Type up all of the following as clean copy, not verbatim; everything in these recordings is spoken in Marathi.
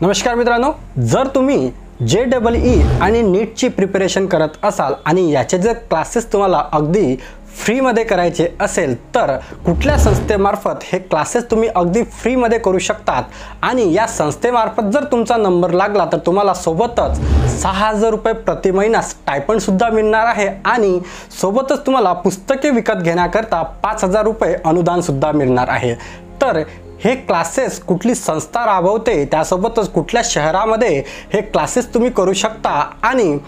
नमस्कार मित्रांनो, जर तुम्ही JEE आणि नीटची प्रिपरेशन करत असाल आणि याचे जर क्लासेस तुम्हाला अगदी फ्रीमध्ये करायचे असेल तर कुठल्या संस्थेमार्फत हे क्लासेस तुम्ही अगदी फ्रीमध्ये करू शकतात आणि या संस्थेमार्फत जर तुमचा नंबर लागला तर तुम्हाला सोबतच 6000 रुपये प्रति महिना स्टायपंड सुद्धा मिळणार आहे आणि सोबतच तुम्हाला पुस्तके विकत घेण्याकरता 5000 रुपये अनुदान सुद्धा मिळणार आहे। तर हे क्लासेस कुठली संस्था राबवते, त्यासोबतच कुठल्या शहरामध्ये हे क्लासेस तुम्ही करू शकता आणि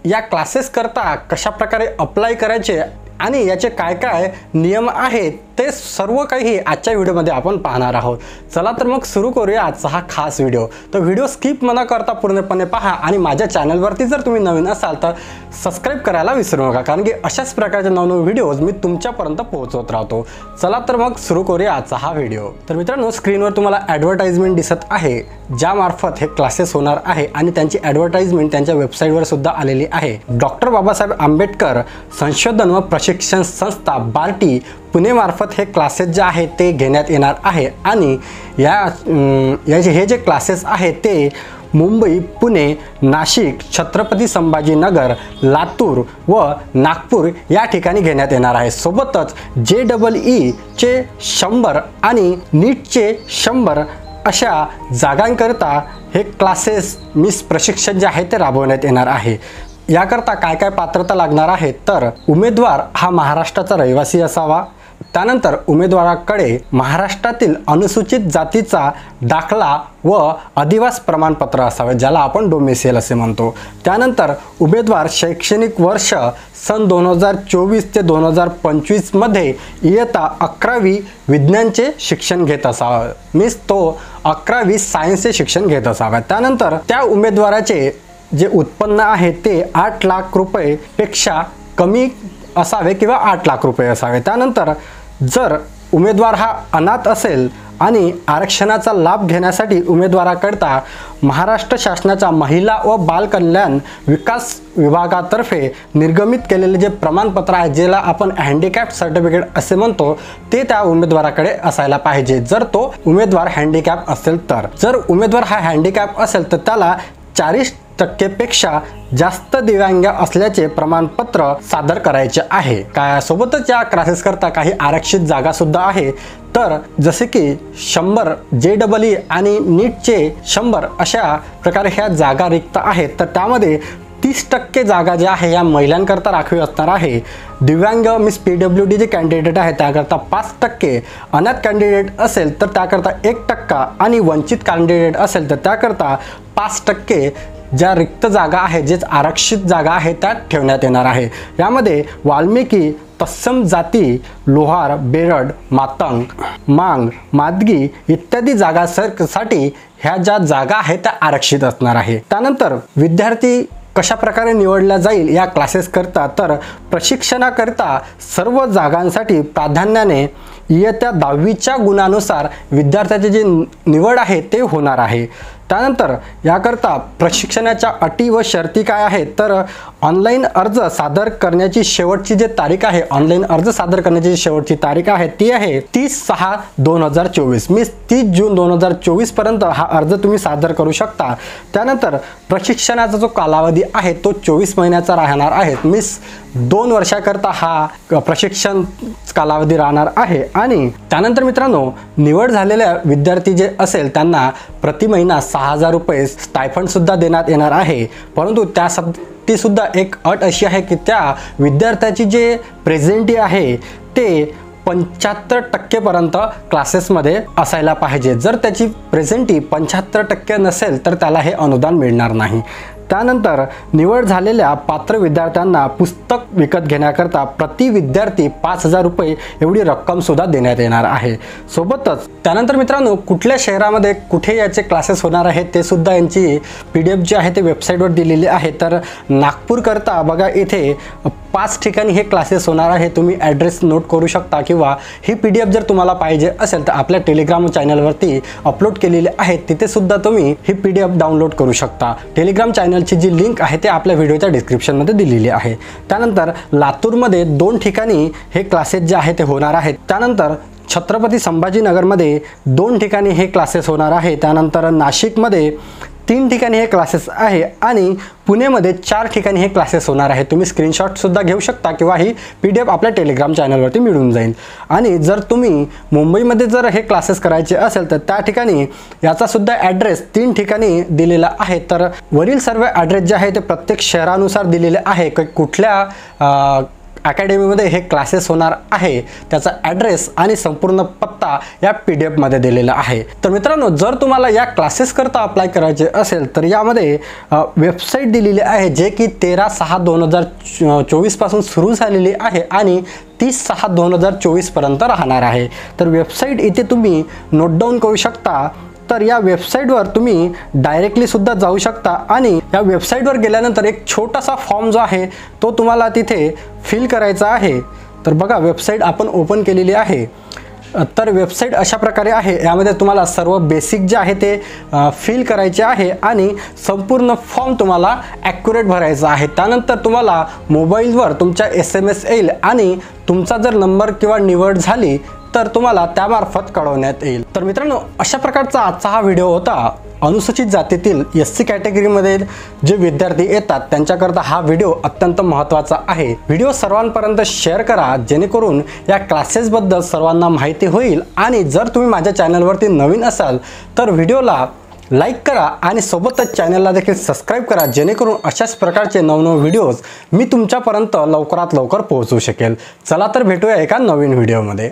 या क्लासेस करता कशा प्रकारे अप्लाय करायचे आणि याचे काय काय नियम आहेत ते सर्व काही आजच्या व्हिडिओमध्ये आपण पाहणार आहोत। चला तर मग सुरू करूया आजचा हा खास व्हिडिओ। तर व्हिडिओ स्किप न करता पूर्णपणे पहा आणि माझ्या चॅनलवरती जर तुम्ही नवीन असाल तर सबस्क्राइब करायला विसरू नका, कारण की अशाच प्रकारचे नवनवीन व्हिडिओज मी तुमच्यापर्यंत पोहोचवत राहतो। चला तर मग सुरू करूया आजचा हा व्हिडिओ। तर मित्रांनो, स्क्रीनवर तुम्हाला ॲडव्हर्टाइजमेंट दिसत आहे ज्यामार्फत हे क्लासेस होणार आहे आणि त्यांची ॲडव्हर्टाइजमेंट त्यांच्या वेबसाईटवर सुद्धा आलेली आहे। डॉक्टर बाबासाहेब आंबेडकर संशोधन व प्रशिक्षण संस्था बार्टी पुणे मार्फत हे क्लासेस जे आहेत ते घेण्यात येणार आहे आणि हे जे क्लासेस आहेत ते मुंबई, पुणे, नाशिक, छत्रपती संभाजीनगर, लातूर व नागपूर या ठिकाणी घेण्यात येणार आहे। सोबतच JEE चे 100 आणि नीटचे 100 अशा जागांकरता हे क्लासेस प्रशिक्षण जे आहे ते राबवण्यात येणार आहे। याकरता काय काय पात्रता लागणार आहे तर उमेदवार हा महाराष्ट्राचा रहिवासी असावा, त्यानंतर उमेदवाराकडे महाराष्ट्रातील अनुसूचित जातीचा दाखला व अधिवास प्रमाणपत्र असावे ज्याला आपण डोमेसियल असे म्हणतो। त्यानंतर उमेदवार शैक्षणिक वर्ष सन 2024 ते 2025 मध्ये इयत्ता 11वी विज्ञानचे शिक्षण घेत असावे, मीन्स तो 11वी सायन्सचे शिक्षण घेत असावा। त्यानंतर त्या उमेदवाराचे जे उत्पन्न आहे ते 8 लाख रुपये पेक्षा कमी असावे किंवा 8 लाख रुपये असावे। त्यानंतर जर उमेदवार हा अनाथ असेल आणि आरक्षणाचा लाभ घेण्यासाठी उमेदवाराकरता महाराष्ट्र शासनाच्या महिला व बाल कल्याण विकास विभागातर्फे निर्गमित केलेले जे प्रमाणपत्र आहे ज्याला आपण हँडिकॅप सर्टिफिकेट असे म्हणतो ते त्या उमेदवाराकडे असायला पाहिजे जर तो उमेदवार हँडिकॅप असेल तर। जर उमेदवार हा हँडिकॅप असेल तर त्याला 40% पेक्षा जास्त दिव्यांग असल्याचे प्रमाणपत्र सादर करायचे आहे। सोबतच या क्लासेस करता काही आरक्षित जागा सुद्धा आहे, तर जसे की 100 JEE आणि नीटचे 100 अशा प्रकारे ह्या जागा रिक्त आहेत, तर त्यामध्ये 30% जागा ज्या आहे या महिलांकरता राखीव असणार आहे। दिव्यांग PWD जे कॅन्डिडेट आहे त्याकरता 5%, अनाथ कॅन्डिडेट असेल तर त्याकरता 1% आणि वंचित कॅन्डिडेट असेल तर त्याकरता 5% ज्या रिक्त जागा आहेत जे आरक्षित जागा आहेत त्या ठेवण्यात येणार आहे। यामध्ये वाल्मिकी, तत्सम जाती, लोहार, बेरड, मातंग, मांग, मादगी इत्यादी जागांसाठी ह्या ज्या जागा आहेत त्या आरक्षित असणार आहे। त्यानंतर विद्यार्थी कशा प्रकारे निवडला जाईल या क्लासेस करता तर प्रशिक्षणाकरता सर्व जागांसाठी प्राधान्याने इयत्ता 10वीच्या गुणानुसार विद्यार्थ्याची जी निवड आहे ते होणार आहे। त्यानंतर याकरता प्रशिक्षणाच्या अटी व शर्ती काय आहेत तर ऑनलाईन अर्ज सादर करण्याची शेवटची जी तारीख आहे, ऑनलाईन अर्ज सादर करण्याची शेवटची तारीख आहे ती आहे 30/6/2024, मीन्स 30 जून 2024 पर्यंत हा अर्ज तुम्ही सादर करू शकता। त्यानंतर प्रशिक्षणाचा जो कालावधी आहे तो 24 महिन्याचा राहणार आहे, मीन्स 2 वर्षाकरता हा प्रशिक्षण कालावधी राहणार आहे। आणि त्यानंतर मित्रांनो, निवड झालेल्या विद्यार्थी जे असेल त्यांना प्रति महिना 6000 रुपये स्टायफंड सुद्धा देण्यात येणार आहे, परंतु त्यासाठी सुद्धा एक अट अशी आहे की त्या विद्यार्थ्याची जे प्रेझेंटी आहे ते 75% पर्यंत क्लासेसमध्ये असायला पाहिजे। जर त्याची प्रेझेंटी 75% नसेल तर त्याला हे अनुदान मिळणार नाही। त्यानंतर निवड झालेल्या पात्र विद्यार्थ्यांना पुस्तक विकत घेण्याकरता प्रति विद्यार्थी 5000 रुपये एवढी रक्कम सुद्धा देण्यात येणार आहे। सोबतच त्यानंतर मित्रांनो, कुठल्या शहरामध्ये कुठे याचे क्लासेस होणार आहेत ते सुद्धा यांची PDF जी आहे ते वेबसाईटवर दिलेली आहे। तर नागपूर करता बघा इथे 5 ठिकाणी हे क्लासेस होणार आहे, तुम्ही ॲड्रेस नोट करू शकता किंवा ही PDF जर तुम्हाला पाहिजे असेल तर आपल्या टेलिग्राम चॅनलवरती अपलोड केलेली आहे, तिथे सुद्धा तुम्ही ही PDF डाउनलोड करू शकता। टेलिग्राम चॅनलची जी लिंक आहे ते आपल्या व्हिडिओच्या डिस्क्रिप्शनमध्ये दिलेली आहे। त्यानंतर लातूरमध्ये 2 ठिकाणी हे क्लासेस जे आहे ते होणार आहेत। त्यानंतर छत्रपती संभाजीनगरमध्ये 2 ठिकाणी हे क्लासेस होणार आहे, त्यानंतर नाशिकमध्ये 3 ठिकाणी हे क्लासेस आहे आणि पुणेमध्ये 4 ठिकाणी हे क्लासेस होणार आहे। तुम्ही स्क्रीनशॉटसुद्धा घेऊ शकता किंवा ही PDF आपल्या टेलिग्राम चॅनलवरती मिळून जाईल। आणि जर तुम्ही मुंबईमध्ये जर हे क्लासेस करायचे असेल तर त्या ठिकाणी याचासुद्धा ॲड्रेस 3 ठिकाणी दिलेला आहे। तर वरील सर्व ॲड्रेस जे आहे ते प्रत्येक शहरानुसार दिलेले आहे की कुठल्या अकॅडमीमध्ये हे क्लासेस होणार आहे त्याचा ॲड्रेस आणि संपूर्ण पत्ता या PDF मध्ये दिलेला आहे। तर मित्रांनो, जर तुम्हाला या क्लासेस करता अप्लाय करायचे असेल तर यामध्ये वेबसाईट दिलेली आहे जे की 13/6/2024 पासून सुरू झालेली आहे आणि 30/6/2024 पर्यंत राहणार आहे। तर वेबसाईट इथे तुम्ही नोट डाऊन करू शकता। तर या वेबसाईटवर तुम्ही डायरेक्टली सुद्धा जाऊ शकता आणि या वेबसाईटवर गेल्यानंतर एक छोटासा फॉर्म जो आहे तो तुम्हाला तिथे फिल करायचा आहे। तर बघा, वेबसाईट आपण ओपन केलेली आहे। तर वेबसाईट अशा प्रकारे आहे। यामध्ये तुम्हाला सर्व बेसिक जे आहे ते फिल करायचे आहे आणि संपूर्ण फॉर्म तुम्हाला ॲक्युरेट भरायचा आहे। त्यानंतर तुम्हाला मोबाईलवर तुमच्या SMS येईल आणि तुमचा जर नंबर किंवा निवड झाली तर तुम्हाला त्यामार्फत कळवण्यात येईल। तर मित्रांनो, अशा प्रकारचा आजचा हा व्हिडिओ होता। अनुसूचित जातीतील SC कॅटेगरीमध्ये जे विद्यार्थी येतात त्यांच्याकरता हा व्हिडिओ अत्यंत महत्त्वाचा आहे। व्हिडिओ सर्वांपर्यंत शेअर करा जेणेकरून या क्लासेसबद्दल सर्वांना माहिती होईल। आणि जर तुम्ही माझ्या चॅनलवरती नवीन असाल तर व्हिडिओला लाईक करा आणि सोबतच चॅनलला देखील सबस्क्राईब करा जेणेकरून अशाच प्रकारचे नवनवे व्हिडिओज मी तुमच्यापर्यंत लवकरात लवकर पोहोचवू शकेल। चला तर भेटूया एका नवीन व्हिडिओमध्ये।